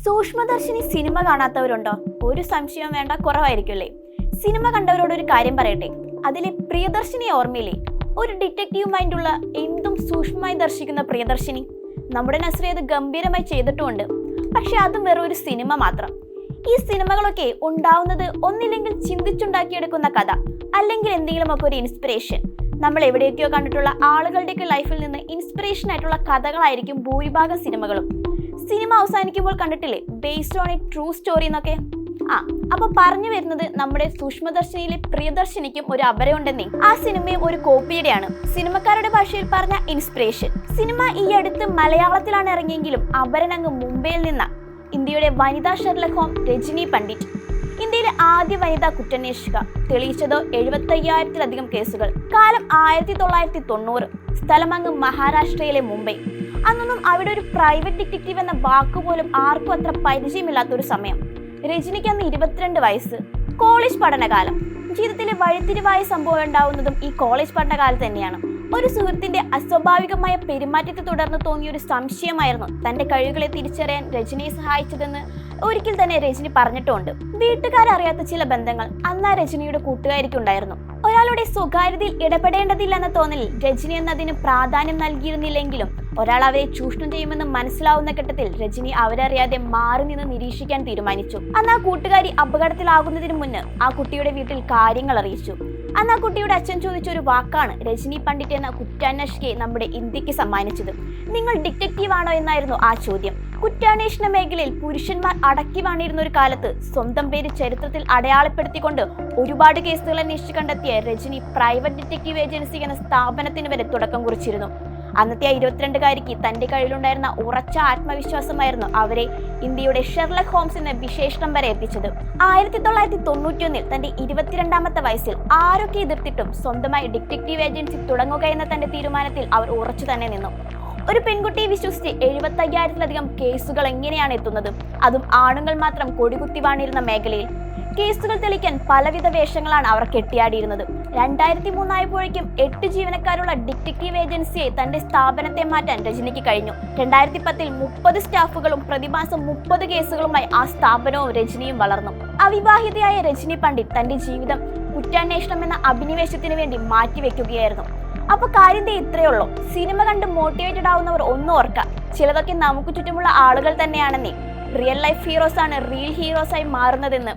Sookshmadarshini cinema കാണാത്തവരുണ്ടോ? ഒരു സംശയം വേണ്ട, കുറവായിരിക്കുമല്ലേ. സിനിമ കണ്ടവരോട് ഒരു കാര്യം പറയട്ടെ, അതിലെ പ്രിയദർശിനി ഓർമ്മയില്ലേ? ഒരു ഡിറ്റക്റ്റീവ് മൈൻഡുള്ള എന്തും സൂക്ഷ്മമായി ദർശിക്കുന്ന പ്രിയദർശിനി. നമ്മുടെ നസ്രിയ അത് ഗംഭീരമായി ചെയ്തിട്ടുമുണ്ട്. പക്ഷെ അതും വെറും ഒരു സിനിമ മാത്രം. ഈ സിനിമകളൊക്കെ ഉണ്ടാവുന്നത് ഒന്നില്ലെങ്കിൽ ചിന്തിച്ചുണ്ടാക്കിയെടുക്കുന്ന കഥ, അല്ലെങ്കിൽ എന്തെങ്കിലുമൊക്കെ ഒരു ഇൻസ്പിറേഷൻ. നമ്മൾ എവിടെയൊക്കെയോ കണ്ടിട്ടുള്ള ആളുകളുടെയൊക്കെ ലൈഫിൽ നിന്ന് ഇൻസ്പിറേഷൻ ആയിട്ടുള്ള കഥകളായിരിക്കും ഭൂരിഭാഗം സിനിമകളും. സിനിമ അവസാനിക്കുമ്പോൾ കണ്ടിട്ടില്ലേ, based on A true story എന്നൊക്കെ. അപ്പൊ പറഞ്ഞു വരുന്നത്, നമ്മുടെ സൂക്ഷ്മദർശിനിയിലെ പ്രിയദർശിനിക്കും ഒരു അപരമുണ്ടെന്നേ. ആ സിനിമയും ഒരു കോപ്പിയുടെയാണ്. സിനിമക്കാരുടെ ഭാഷയിൽ പറഞ്ഞ ഇൻസ്പിറേഷൻ. സിനിമ ഈ അടുത്ത് മലയാളത്തിലാണ് ഇറങ്ങിയെങ്കിലും അപരൻ അങ്ങ് മുംബൈയിൽ നിന്ന ഇന്ത്യയുടെ വനിതാ ഷെർലക് ഹോം രജനി പണ്ഡിറ്റ്. ഇന്ത്യയിലെ ആദ്യ വനിതാ കുറ്റാന്വേഷക. തെളിയിച്ചതോ 75,000-ലധികം കേസുകൾ. കാലം 1990. സ്ഥലമങ്ങ് മഹാരാഷ്ട്രയിലെ മുംബൈ. അന്നൊന്നും അവിടെ ഒരു പ്രൈവറ്റ് ഡിറ്റക്റ്റീവ് എന്ന വാക്കുപോലും ആർക്കും അത്ര പരിചയമില്ലാത്തൊരു സമയം. രജനിക്ക് അന്ന് 22 വയസ്സ്. കോളേജ് പഠനകാലം. ജീവിതത്തിലെ വഴിത്തിരിവായ സംഭവം ഉണ്ടാവുന്നതും ഈ കോളേജ് പഠനകാലത്ത് തന്നെയാണ്. ഒരു സുഹൃത്തിന്റെ അസ്വാഭാവികമായ പെരുമാറ്റത്തെ തുടർന്ന് തോന്നിയ ഒരു സംശയമായിരുന്നു തന്റെ കഴിവുകളെ തിരിച്ചറിയാൻ രജനിയെ സഹായിച്ചതെന്ന് ഒരിക്കൽ തന്നെ രജനി പറഞ്ഞിട്ടുമുണ്ട്. വീട്ടുകാരറിയാത്ത ചില ബന്ധങ്ങൾ അന്ന് ആ രജനിയുടെ കൂട്ടുകാരിക്കുണ്ടായിരുന്നു. ഒരാളുടെ സ്വകാര്യതയിൽ ഇടപെടേണ്ടതില്ലെന്ന തോന്നലിൽ രജനി എന്നതിന് പ്രാധാന്യം നൽകിയിരുന്നില്ലെങ്കിലും ഒരാൾ അവരെ ചൂഷണം ചെയ്യുമെന്ന് മനസ്സിലാവുന്ന ഘട്ടത്തിൽ രജനി അവരറിയാതെ മാറി നിന്ന് നിരീക്ഷിക്കാൻ തീരുമാനിച്ചു. അന്ന് ആ കൂട്ടുകാരി അപകടത്തിലാകുന്നതിന് മുന്ന് ആ കുട്ടിയുടെ വീട്ടിൽ കാര്യങ്ങൾ അറിയിച്ചു. അന്ന് ആ കുട്ടിയുടെ അച്ഛൻ ചോദിച്ച ഒരു വാക്കാണ് രജനി പണ്ഡിറ്റ് എന്ന കുറ്റാന്വേഷകയെ നമ്മുടെ ഇന്ത്യക്ക് സമ്മാനിച്ചത്. നിങ്ങൾ ഡിറ്റക്റ്റീവ് ആണോ എന്നായിരുന്നു ആ ചോദ്യം. കുറ്റാന്വേഷണ മേഖലയിൽ പുരുഷന്മാർ അടക്കി വാണിരുന്ന ഒരു കാലത്ത് സ്വന്തം പേര് ചരിത്രത്തിൽ അടയാളപ്പെടുത്തിക്കൊണ്ട് ഒരുപാട് കേസുകൾ അന്വേഷിച്ച് കണ്ടെത്തിയ രജനി പ്രൈവറ്റ് ഡിറ്റക്റ്റീവ് ഏജൻസി എന്ന സ്ഥാപനത്തിന് വരെ തുടക്കം കുറിച്ചിരുന്നു. അന്നത്തെ ആ 22-കാരിക്ക് തന്റെ കഴിവിലുണ്ടായിരുന്ന ഉറച്ച ആത്മവിശ്വാസമായിരുന്നു അവരെ ഇന്ത്യയുടെ ഷെർലക് ഹോംസ് എന്ന വിശേഷണം വരെ എത്തിച്ചത്. 1991 തന്റെ 22-ാമത്തെ വയസ്സിൽ ആരൊക്കെ എതിർത്തിട്ടും സ്വന്തമായി ഡിറ്റക്റ്റീവ് ഏജൻസി തുടങ്ങുക എന്ന തന്റെ തീരുമാനത്തിൽ അവർ ഉറച്ചു തന്നെ നിന്നു. ഒരു പെൺകുട്ടിയെ വിശ്വസിച്ച് 75,000-ലധികം കേസുകൾ എങ്ങനെയാണ് എത്തുന്നത്? അതും ആണുങ്ങൾ മാത്രം കൊടികുത്തി വാണിരുന്ന മേഖലയിൽ. കേസുകൾ തെളിയിക്കാൻ പലവിധ വേഷങ്ങളാണ് അവർ കെട്ടിയാടിയിരുന്നത്. 2003 ആയപ്പോഴേക്കും 8 ജീവനക്കാരുള്ള ഡിറ്റക്റ്റീവ് ഏജൻസിയെ തന്റെ സ്ഥാപനത്തെ മാറ്റാൻ രജനിക്ക് കഴിഞ്ഞു. 2010 30 സ്റ്റാഫുകളും പ്രതിമാസം 30 കേസുകളുമായി ആ സ്ഥാപനവും രജനിയും വളർന്നു. അവിവാഹിതയായ രജനി പണ്ഡിറ്റ് തന്റെ ജീവിതം കുറ്റാന്വേഷണം എന്ന അഭിനിവേശത്തിന് വേണ്ടി മാറ്റിവെക്കുകയായിരുന്നു. അപ്പൊ കാര്യം ഇത്രയേ ഉള്ളൂ. സിനിമ കണ്ട് മോട്ടിവേറ്റഡ് ആവുന്നവർ ഒന്നും ഓർക്കുക, ചിലതൊക്കെ നമുക്ക് ചുറ്റുമുള്ള ആളുകൾ തന്നെയാണെന്നേ. റിയൽ ലൈഫ് ഹീറോസ് ആണ് റിയൽ ഹീറോസ് ആയി മാറുന്നതെന്ന്.